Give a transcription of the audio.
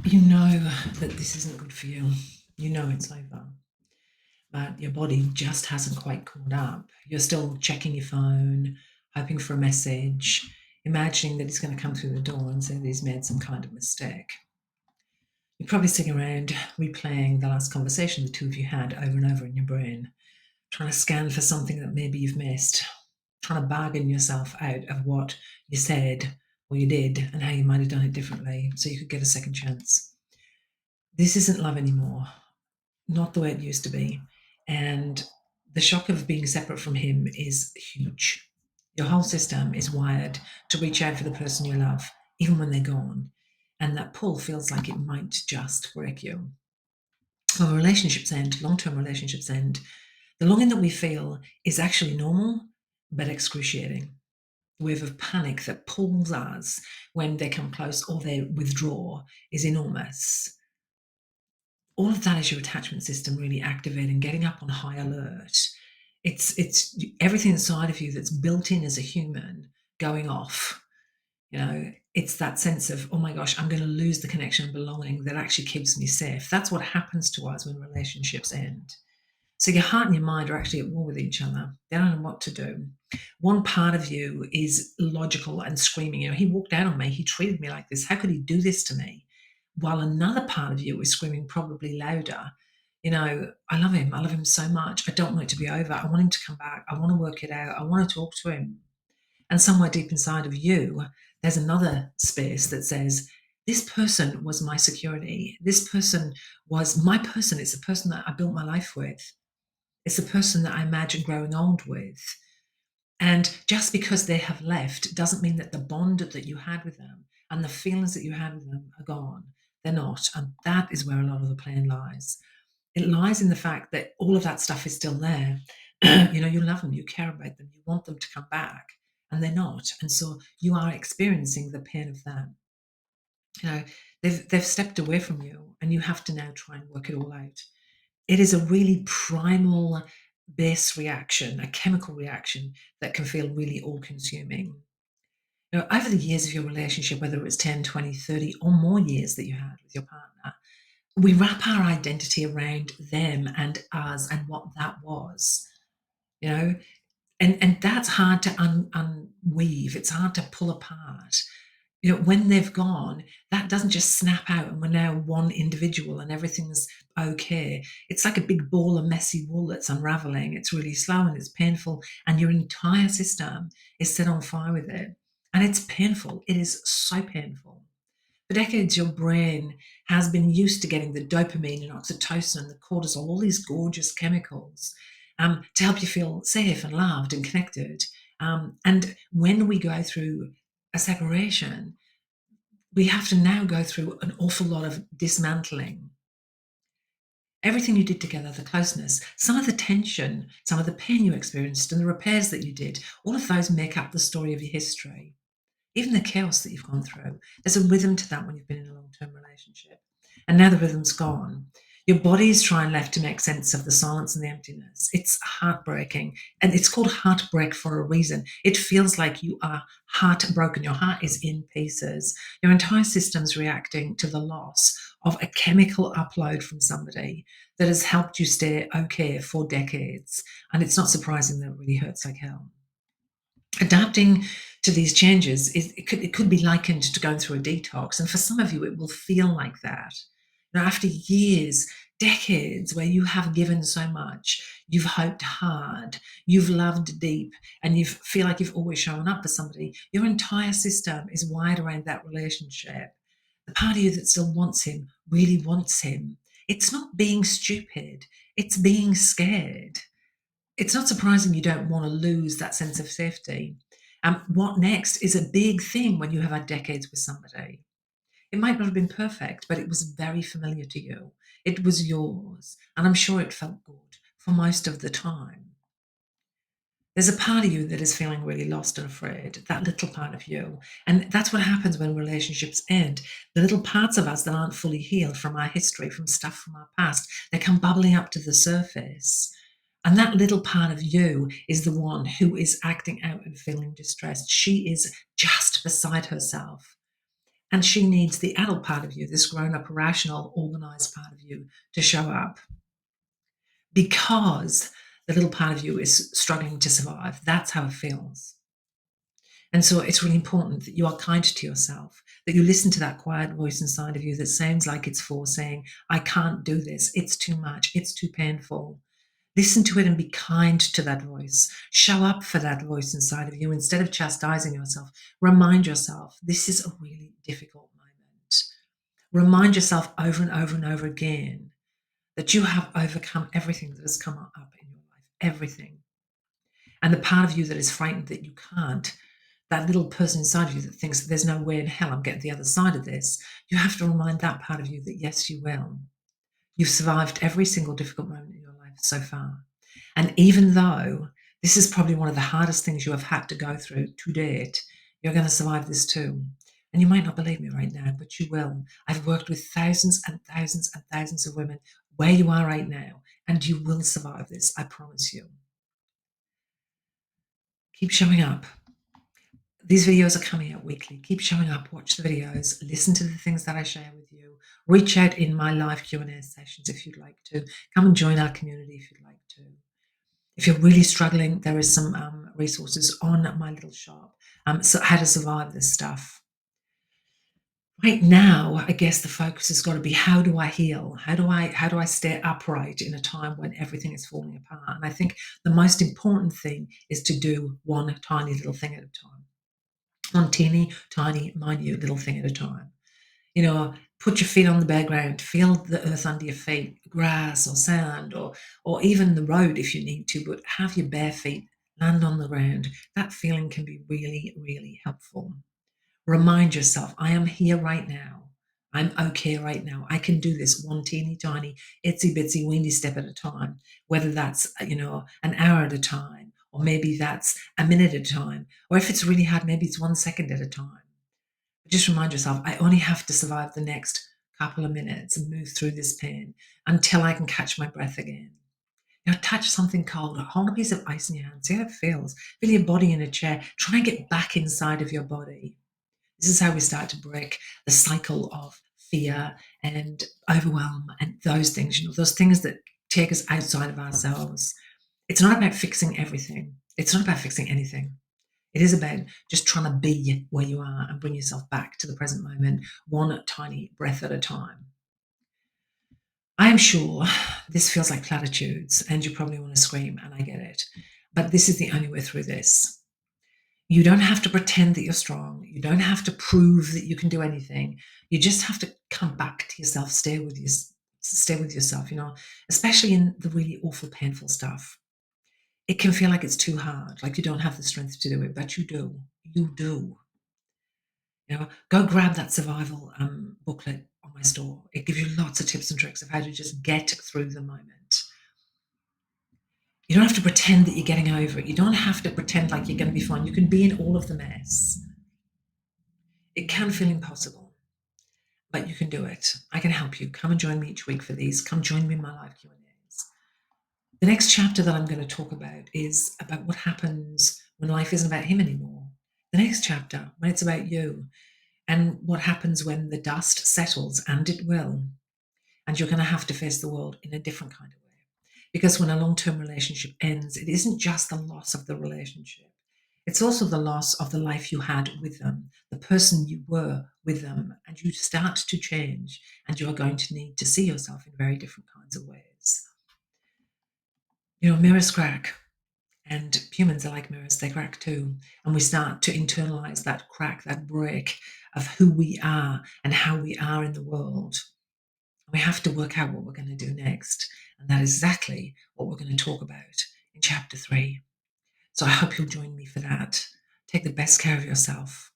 You know that this isn't good for you. You know it's over, but your body just hasn't quite caught up. You're still checking your phone, hoping for a message, imagining that he's going to come through the door and say that he's made some kind of mistake. You're probably sitting around replaying the last conversation the two of you had over and over in your brain, trying to scan for something that maybe you've missed, trying to bargain yourself out of what you said or you did and how you might have done it differently so you could get a second chance. This isn't love anymore, not the way it used to be. And the shock of being separate from him is huge. Your whole system is wired to reach out for the person you love, even when they're gone. And that pull feels like it might just break you. When relationships end, long term relationships end, the longing that we feel is actually normal, but excruciating. The wave of panic that pulls us when they come close or they withdraw is enormous. All of that is your attachment system really activating, getting up on high alert. It's everything inside of you that's built in as a human going off. It's that sense of, oh my gosh, I'm going to lose the connection and belonging that actually keeps me safe. That's what happens to us when relationships end. So your heart and your mind are actually at war with each other. They don't know what to do. One part of you is logical and screaming, he walked out on me. He treated me like this. How could he do this to me? While another part of you is screaming probably louder, I love him. I love him so much. I don't want it to be over. I want him to come back. I want to work it out. I want to talk to him. And somewhere deep inside of you, there's another space that says, this person was my security. This person was my person. It's the person that I built my life with. It's the person that I imagine growing old with. And just because they have left doesn't mean that the bond that you had with them and the feelings that you had with them are gone. They're not. And that is where a lot of the pain lies. It lies in the fact that all of that stuff is still there. You love them, you care about them, you want them to come back, and they're not. And so you are experiencing the pain of that. You know, they've stepped away from you, and you have to now try and work it all out. It is a really primal base reaction, a chemical reaction that can feel really all consuming. Over the years of your relationship, whether it was 10, 20, 30, or more years that you had with your partner, we wrap our identity around them and us and what that was, you know, and that's hard to unweave. It's hard to pull apart. When they've gone, that doesn't just snap out and we're now one individual and everything's okay. It's like a big ball of messy wool that's unraveling. It's really slow and it's painful, and your entire system is set on fire with it. And it's painful. It is so painful. For decades, your brain has been used to getting the dopamine and oxytocin and the cortisol, all these gorgeous chemicals, to help you feel safe and loved and connected. And when we go through a separation, we have to now go through an awful lot of dismantling. Everything you did together, the closeness, some of the tension, some of the pain you experienced, and the repairs that you did, all of those make up the story of your history. Even the chaos that you've gone through, there's a rhythm to that when you've been in a long term relationship. And now the rhythm's gone. Your body's trying left to make sense of the silence and the emptiness. It's heartbreaking. And it's called heartbreak for a reason. It feels like you are heartbroken. Your heart is in pieces. Your entire system's reacting to the loss of a chemical upload from somebody that has helped you stay okay for decades. And it's not surprising that it really hurts like hell. Adapting to these changes it could be likened to going through a detox, and for some of you it will feel like that. After years, decades where you have given so much, you've hoped hard, you've loved deep, and you feel like you've always shown up for somebody, your entire system is wired around that relationship. The part of you that still wants him really wants him. It's not being stupid, it's being scared. It's not surprising you don't want to lose that sense of safety. What next is a big thing when you have had decades with somebody. It might not have been perfect, but it was very familiar to you. It was yours, and I'm sure it felt good for most of the time. There's a part of you that is feeling really lost and afraid, that little part of you. And that's what happens when relationships end. The little parts of us that aren't fully healed from our history, from stuff from our past, they come bubbling up to the surface. And that little part of you is the one who is acting out and feeling distressed. She is just beside herself. And she needs the adult part of you, this grown up, rational, organized part of you to show up because the little part of you is struggling to survive. That's how it feels. And so it's really important that you are kind to yourself, that you listen to that quiet voice inside of you that sounds like it's for saying, I can't do this. It's too much. It's too painful. Listen to it and be kind to that voice. Show up for that voice inside of you instead of chastising yourself. Remind yourself this is a really difficult moment. Remind yourself over and over and over again that you have overcome everything that has come up in your life, everything. And the part of you that is frightened that you can't, that little person inside of you that thinks there's no way in hell I'm getting to the other side of this, you have to remind that part of you that yes, you will. You've survived every single difficult moment in your life so far. And even though this is probably one of the hardest things you have had to go through to date, you're going to survive this too. And you might not believe me right now, but you will. I've worked with thousands and thousands and thousands of women where you are right now, and you will survive this. I promise you. Keep showing up. These videos are coming out weekly. Keep showing up, watch the videos, listen to the things that I share with you. Reach out in my live Q&A sessions if you'd like to. Come and join our community if you'd like to. If you're really struggling, there is some resources on my little shop. So how to survive this stuff. Right now, I guess the focus has got to be how do I heal? How do I stay upright in a time when everything is falling apart? And I think the most important thing is to do one tiny little thing at a time. One teeny, tiny, minute little thing at a time. You know, put your feet on the bare ground, feel the earth under your feet, grass or sand or even the road if you need to, but have your bare feet land on the ground. That feeling can be really, really helpful. Remind yourself, I am here right now. I'm okay right now. I can do this one teeny tiny, itsy bitsy, weeny step at a time, whether that's, an hour at a time, or maybe that's a minute at a time, or if it's really hard, maybe it's 1 second at a time. Just remind yourself, I only have to survive the next couple of minutes and move through this pain until I can catch my breath again. Touch something cold, hold a piece of ice in your hand, see how it feels. Feel your body in a chair. Try and get back inside of your body. This is how we start to break the cycle of fear and overwhelm and those things, those things that take us outside of ourselves. It's not about fixing everything. It's not about fixing anything. It is about just trying to be where you are and bring yourself back to the present moment, one tiny breath at a time. I am sure this feels like platitudes and you probably want to scream, and I get it. But this is the only way through this. You don't have to pretend that you're strong. You don't have to prove that you can do anything. You just have to come back to yourself, stay with yourself, especially in the really awful, painful stuff. It can feel like it's too hard, like you don't have the strength to do it, but you do. You do. Go grab that survival booklet on my store. It gives you lots of tips and tricks of how to just get through the moment. You don't have to pretend that you're getting over it. You don't have to pretend like you're going to be fine. You can be in all of the mess. It can feel impossible, but you can do it. I can help you. Come and join me each week for these. Come join me in my live Q&As. The next chapter that I'm going to talk about is about what happens when life isn't about him anymore. The next chapter, when it's about you, and what happens when the dust settles, and it will, and you're going to have to face the world in a different kind of way. Because when a long-term relationship ends, it isn't just the loss of the relationship. It's also the loss of the life you had with them, the person you were with them, and you start to change, and you are going to need to see yourself in very different kinds of ways. Mirrors crack, and humans are like mirrors, they crack too. And we start to internalize that crack, that break of who we are and how we are in the world. We have to work out what we're going to do next. And that is exactly what we're going to talk about in chapter 3. So I hope you'll join me for that. Take the best care of yourself.